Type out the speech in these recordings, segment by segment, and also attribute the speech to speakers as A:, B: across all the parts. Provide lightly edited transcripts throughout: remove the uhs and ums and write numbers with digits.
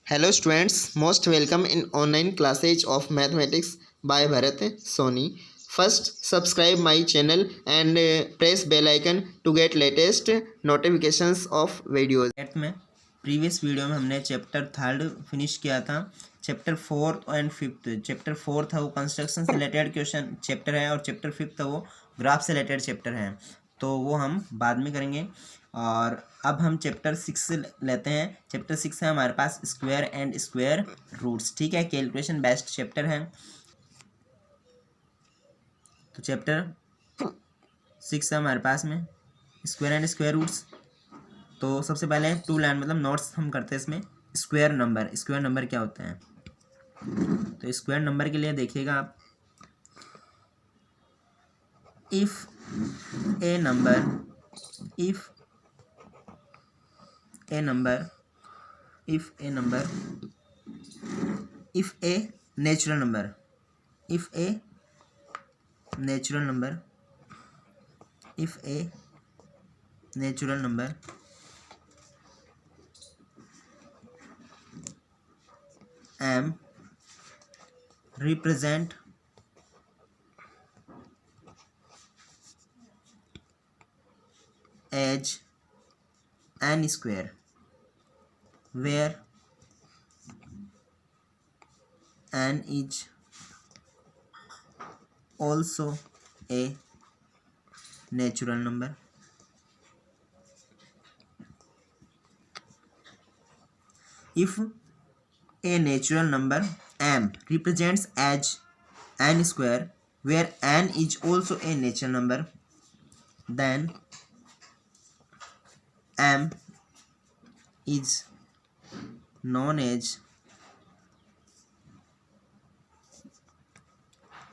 A: Hello students, most welcome in online classes of mathematics by Bharat Soni. First, subscribe my channel and press bell icon to get latest notifications of videos.
B: में previous video में हमने chapter third finish किया था। Chapter fourth and fifth, chapter fourth है वो construction से related question chapter है और चैप्टर फिफ्थ है वो ग्राफ से रिलेटेड चैप्टर है, तो वो हम बाद में करेंगे। और अब हम चैप्टर सिक्स लेते हैं। चैप्टर सिक्स है हमारे पास स्क्वायर एंड स्क्वायर रूट्स। ठीक है, कैलकुलेशन बेस्ड चैप्टर है। तो चैप्टर सिक्स है हमारे पास में स्क्वायर एंड स्क्वायर रूट्स। तो सबसे पहले टू लाइन मतलब नोट्स हम करते हैं इसमें। स्क्वायर नंबर क्या होते हैं? तो स्क्वायर नंबर के लिए देखिएगा आप, if a natural number m represent as n square where n is also a natural number. If a natural number m represents as n square where n is also a natural number, then m is known as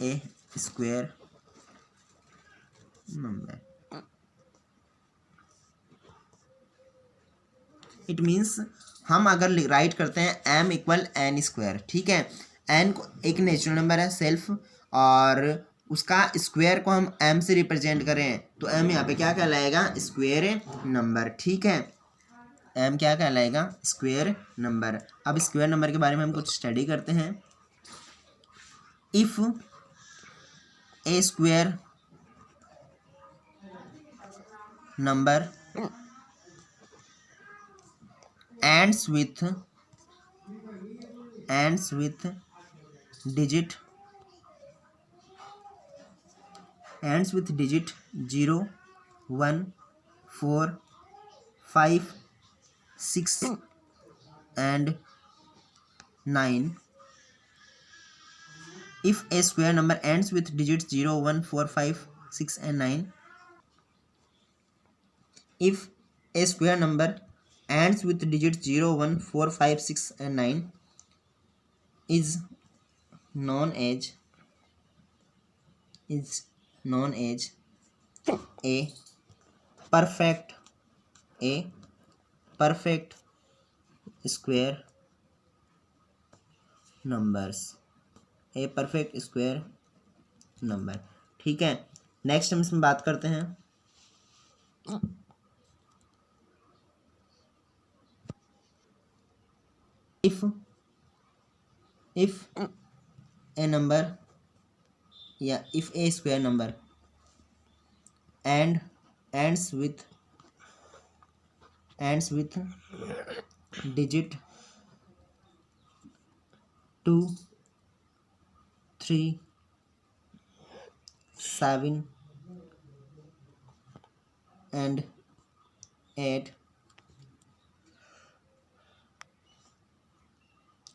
B: a square number. It means हम अगर right करते हैं m equal N square, ठीक है, n को एक natural number है self और उसका स्क्वायर को हम m से रिप्रेजेंट करें तो m यहाँ पे क्या कहलाएगा? Square number. ठीक है, m क्या कहलाएगा? Square number. अब स्क्वायर नंबर के बारे में हम कुछ स्टडी करते हैं। If A square number ends with digit 0, 1, 4, 5, 6 and 9. If a square number ends with digits 0, 1, 4, 5, 6 and 9. If a square number ends with digits 0, 1, 4, 5, 6 and 9 is known as a perfect square numbers. A perfect square number। ठीक है, next हम इसमें बात करते हैं। if a number if a square number ends with digit 2, 3, 7 and 8.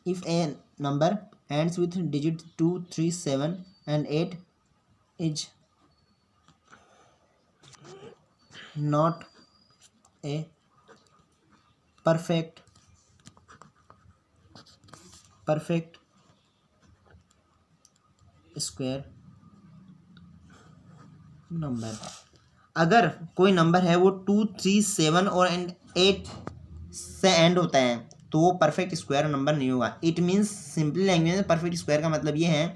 B: If a number ends with digit 2, 3, 7 and 8 is not a perfect square number. अगर कोई number है वो 2, 3, 7 और 8 से एंड होता है तो वो परफेक्ट स्क्वायर नंबर नहीं होगा। इट मीन्स सिंपली लैंग्वेज में परफेक्ट स्क्वायर का मतलब ये है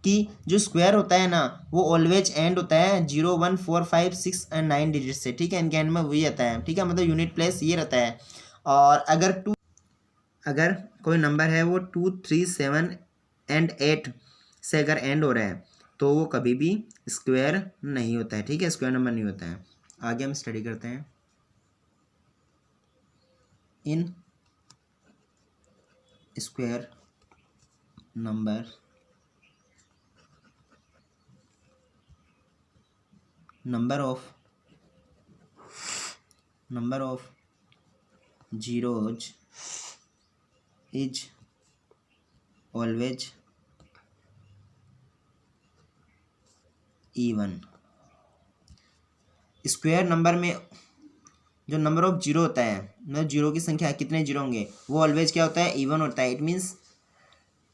B: कि जो स्क्वायर होता है ना वो ऑलवेज एंड होता है 0, 1, 4, 5, 6 एंड 9 डिजिट से। ठीक है, इनके एंड में वही रहता है। ठीक है, मतलब यूनिट प्लेस ये रहता है। और अगर कोई नंबर है वो 2, 3, 7 एंड 8 से अगर एंड हो रहा है तो वो कभी भी स्क्वायर नहीं होता है, ठीक है, स्क्वायर नंबर नहीं होता है। आगे हम स्टडी करते हैं। In square number number of zeros is always even। Square number में जो नंबर ऑफ जीरो होता है, मतलब जीरो की संख्या कितने जीरो होंगे, वो ऑलवेज क्या होता है, इवन होता है। इट मीन्स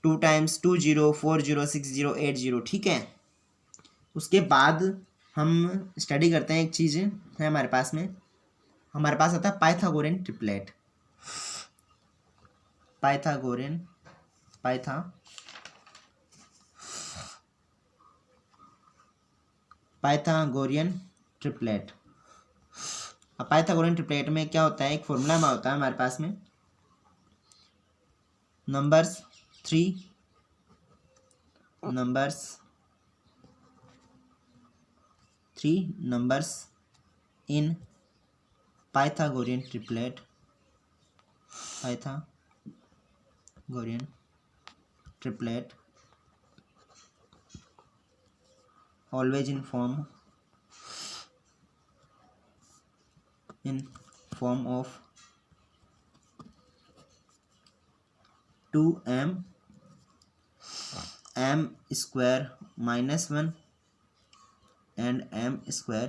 B: 2 times 2 0 4 0 6 0 8 0, ठीक है। उसके बाद हम स्टडी करते हैं, एक चीज़ है हमारे पास में, हमारे पास आता है पाइथागोरियन ट्रिपलेट। Pythagorean triplet. अब पाइथागोरियन ट्रिपलेट में क्या होता है, एक फॉर्मूला में होता है हमारे पास में, numbers 3 numbers in Pythagorean triplet always in form of 2m square minus 1 and m square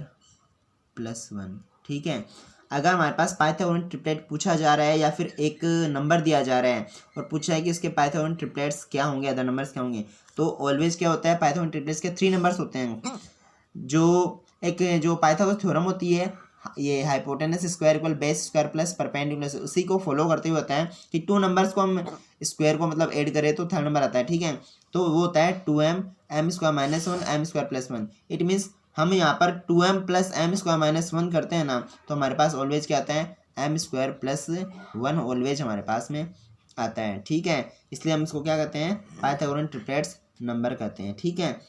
B: plus 1, ठीक है। अगर हमारे पास पाइथागोरियन ट्रिपलेट पूछा जा रहा है या फिर एक नंबर दिया जा रहा है और पूछा है कि इसके पाइथागोरियन ट्रिपलेट्स क्या होंगे, अदर नंबर्स क्या होंगे, तो ऑलवेज क्या होता है, पाइथागोरियन ट्रिपलेट्स के 3 नंबर्स होते हैं। जो पाइथागोरस थ्योरम होती है, ये hypotenuse square equal base square plus perpendicular, उसी को फॉलो करते हुए होता है कि 2 नंबर्स को हम स्क्वायर को मतलब ऐड करें तो 3rd नंबर आता है, ठीक है। तो वो होता है 2m square minus 1 m square plus 1। It means हम यहाँ पर 2m plus m square minus 1 करते हैं ना, तो हमारे पास ऑलवेज क्या आता है, m स्क्वायर प्लस 1 ऑलवेज हमारे पास में आता है, ठीक है। इसलिए हम इसको क्या कहते हैं, पाइथागोरियन ट्रिपलेट्स नंबर कहते हैं, ठीक है।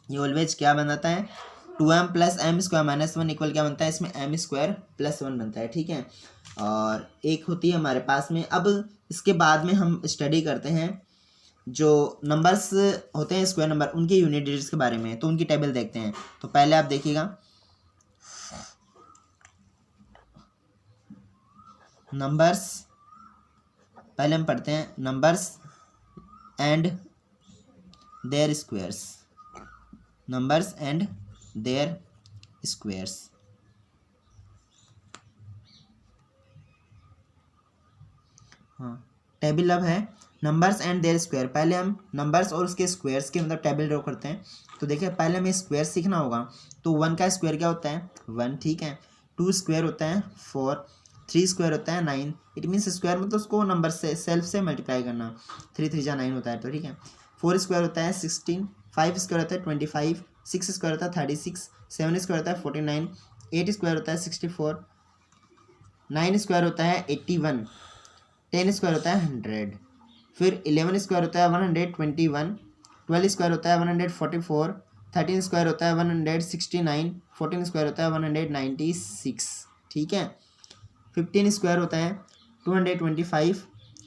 B: ये ऑलवेज क्या बनाता है, 2m plus m square minus 1 equal क्या बनता है, इसमें m स्क्वायर प्लस 1 बनता है, ठीक है। और एक होती है हमारे पास में, अब इसके बाद में हम स्टडी करते हैं जो नंबर्स होते हैं स्क्वायर नंबर, उनके यूनिट डिजिट्स के बारे में, तो उनकी टेबल देखते हैं। तो पहले आप देखिएगा, नंबर्स, पहले हम पढ़ते हैं numbers and their squares, numbers and their squares. हाँ, टेबल अब है नंबर्स एंड देयर स्क्वायर। पहले हम नंबर्स और उसके स्क्वायर्स के मतलब टेबल ड्रॉ करते हैं। तो देखिए पहले हमें स्क्वायर सीखना होगा। तो 1 का स्क्वायर क्या होता है, 1, ठीक है। 2 स्क्वायर होता है 4, 3 स्क्वायर होता है 9। इट मीन्स स्क्वायर मतलब उसको नंबर से सेल्फ से मल्टीप्लाई करना, 3 3 जा 9 होता है, तो ठीक है। 4 स्क्वायर होता है 16, 5 स्क्वायर होता है 25, 6 स्क्वायर होता है 36, 7 स्क्वायर होता है 49, 8 स्क्वायर होता है 64, 9 स्क्वायर होता है 81, 10 स्क्वायर होता है 100, फिर 11 स्क्वायर होता है 121, 12 स्क्वायर होता है 144, 13 स्क्वायर होता है 169, 14 स्क्वायर होता है 196, ठीक है। 15 स्क्वायर होता है 225,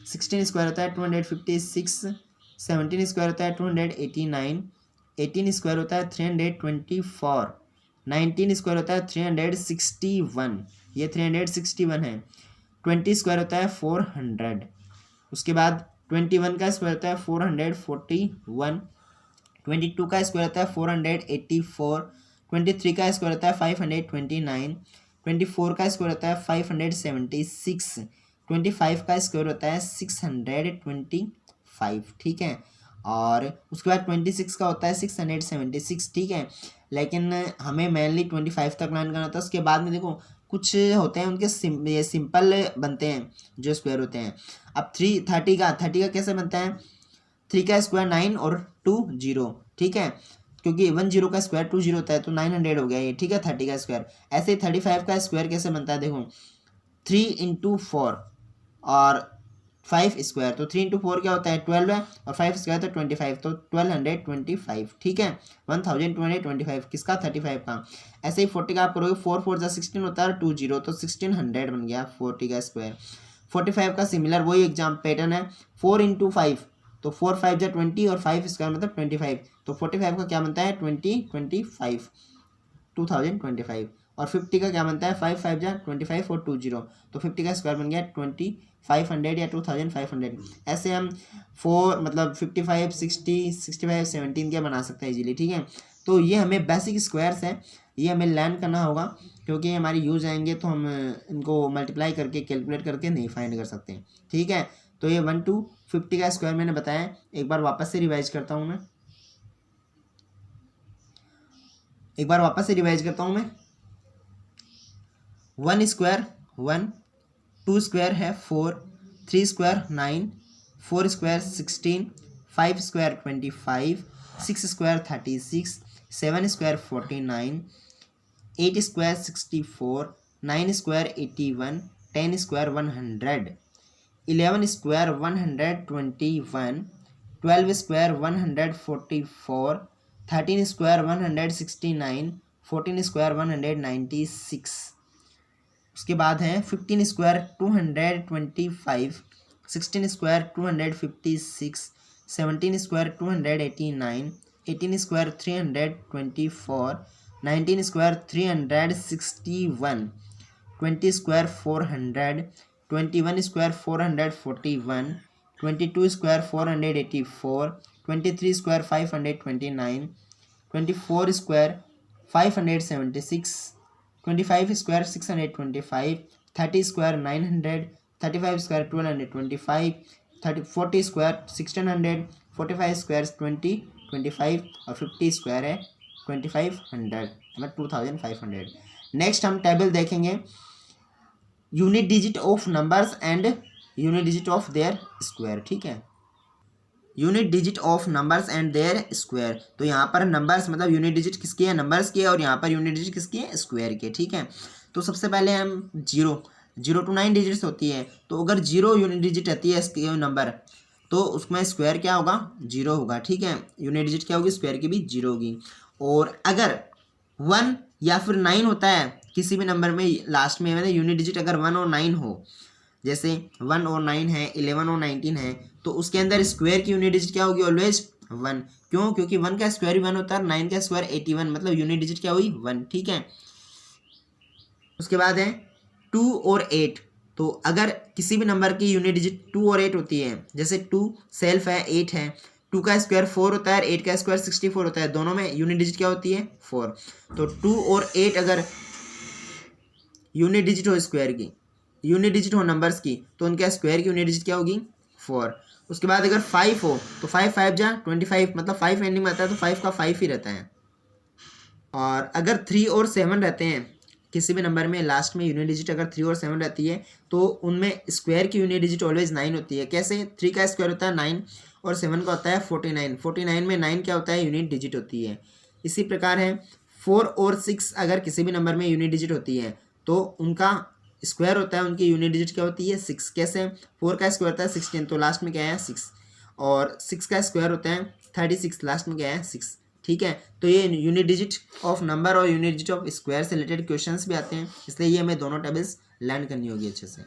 B: 16 स्क्वायर होता है 256, 17 स्क्वायर होता है 289, 18 स्क्वायर होता है 324, 19 स्क्वायर होता है 361, ये 361 है। 20 स्क्वायर होता है 400, उसके बाद 21 का स्क्वायर होता है 441, 22 का स्क्वायर होता है 484, 23 का स्क्वायर होता है 529, 24 का स्क्वायर होता है 576, 25 का स्क्वायर होता है 625, ठीक है। और उसके बाद 26 का होता है 676, ठीक है। लेकिन हमें मेनली 25 तक लाइन करना था। उसके बाद में देखो कुछ होते हैं उनके ये सिंपल बनते हैं जो स्क्वायर होते हैं। अब 30 का कैसे बनता है, 3 का स्क्वायर 9 और 2 0, ठीक है, क्योंकि 1 0 का स्क्वायर 2 0 होता है, तो 900 हो गया ये, ठीक है, 30 का स्क्वायर। ऐसे ही 35 का स्क्वायर कैसे बनता है, देखो 3 × 4 और 5 स्क्वायर, तो 3 इंटू 4 क्या होता है 12 है, और 5 स्क्वायर तो 25, तो 1225, ठीक है, 1225 किसका 35 का। ऐसे ही 40 का आप करोगे, 4 4 जा 16 होता है, 2 0, तो 1600 बन गया 40 का स्क्वायर। 45 का सिमिलर वही एग्जाम पैटर्न है, 4 इंटू 5, तो 4 5 जा 20 और 5 स्क्वायर मतलब 25, तो 45 का क्या बनता है 25 2025, और 50 का क्या बनता है 5 5 जा 25 और 2 0, तो 50 का स्क्वायर बन गया 2500 या 2500। ऐसे हम 4 मतलब 55 60 65 17 क्या बना सकते हैं इजीली, ठीक है। तो ये हमें बेसिक स्क्वायर्स है, ये हमें लर्न करना होगा, क्योंकि ये हमारी यूज आएंगे तो हम इनको मल्टीप्लाई करके कैलकुलेट करके नहीं फाइंड कर सकते, ठीक है। तो ये 1 to 50 का स्क्वायर मैंने बताया, एक बार वापस से रिवाइज करता हूँ मैं, एक बार वापस से रिवाइज करता हूँ मैं। 1 स्क्वायर 1, 2 स्क्वायर है 4, 3 square 9, 4 square 16, 5 square 25, 6 square 36, 7 square 49, 8 square 64, 9 square 81, 10 square 100, 11 square 121, 12 square 144, 13 square 169, 14 square 196। उसके बाद है 15 square 225, 16 square 256, 17 square 289, 18 square 324, 19 square 361, 20 square 400, 21 square 441, 22 square 484, 23 square 529, 24 square 576, 25 square 625, 30 square 900, 35 square 1225, 40 square 1600, 45 square 2025 और 50 स्क्वायर है 2500 मतलब 2500। नेक्स्ट हम table देखेंगे unit digit of numbers and unit digit of their square, ठीक है। Unit digit of numbers and their square, तो यहाँ पर नंबर्स मतलब यूनिट डिजिट किसकी है नंबर्स की है, और यहाँ पर यूनिट डिजिट किसकी है स्क्वायर की, ठीक है। तो सबसे पहले हम 0 to 9 डिजिट्स होती है, तो अगर 0 यूनिट डिजिट रहती है इसकी नंबर, तो उसमें स्क्वायर क्या होगा 0 होगा, ठीक है। यूनिट डिजिट क्या होगी स्क्वायर की भी 0 होगी। और अगर 1 या फिर 9 होता है किसी भी नंबर में लास्ट में, मतलब यूनिट डिजिट अगर 1 और 9 हो, जैसे 1 और 9 है, 11 और 19 है, तो उसके अंदर स्क्वायर की यूनिट डिजिट क्या होगी ऑलवेज 1। क्यों? क्योंकि 1 का स्क्वायर भी 1 होता है, 9 का स्क्वायर 81, मतलब यूनिट डिजिट क्या हुई 1, ठीक है। उसके बाद है 2 और 8, तो अगर किसी भी नंबर की यूनिट डिजिट 2 और 8 होती है, जैसे 2 सेल्फ है 8 है, 2 का स्क्वायर 4 होता है, 8 का स्क्वायर 64 होता है, दोनों में यूनिट डिजिट क्या होती है 4। तो 2 और 8 अगर यूनिट डिजिट हो स्क्वायर की, यूनिट डिजिट हो नंबर्स की, तो उनके स्क्वायर की यूनिट डिजिट क्या होगी 4। उसके बाद अगर 5 हो, तो 5 5 जा 25, मतलब 5 एंडिंग में आता है तो 5 का 5 ही रहता है। और अगर 3 और 7 रहते हैं किसी भी नंबर में लास्ट में यूनिट डिजिट अगर 3 और 7 रहती है, तो उनमें स्क्वायर की यूनिट डिजिट ऑलवेज 9 होती है। कैसे? 3 का स्क्वायर होता है 9 और 7 का होता है 49, 49 में 9 क्या होता है यूनिट डिजिट होती है। इसी प्रकार है 4 और 6 अगर किसी भी नंबर में यूनिट डिजिट होती है, तो उनका स्क्वायर होता है, उनकी यूनिट डिजिट क्या होती है 6। कैसे? 4 का स्क्वायर होता है 16, तो लास्ट में क्या है 6, और 6 का स्क्वायर होता है 36, लास्ट में क्या है 6, ठीक है। तो ये यूनिट डिजिट ऑफ नंबर और यूनिट डिजिट ऑफ स्क्वायर से रिलेटेड क्वेश्चंस भी आते हैं, इसलिए ये हमें दोनों टेबल्स लर्न करनी होगी अच्छे से।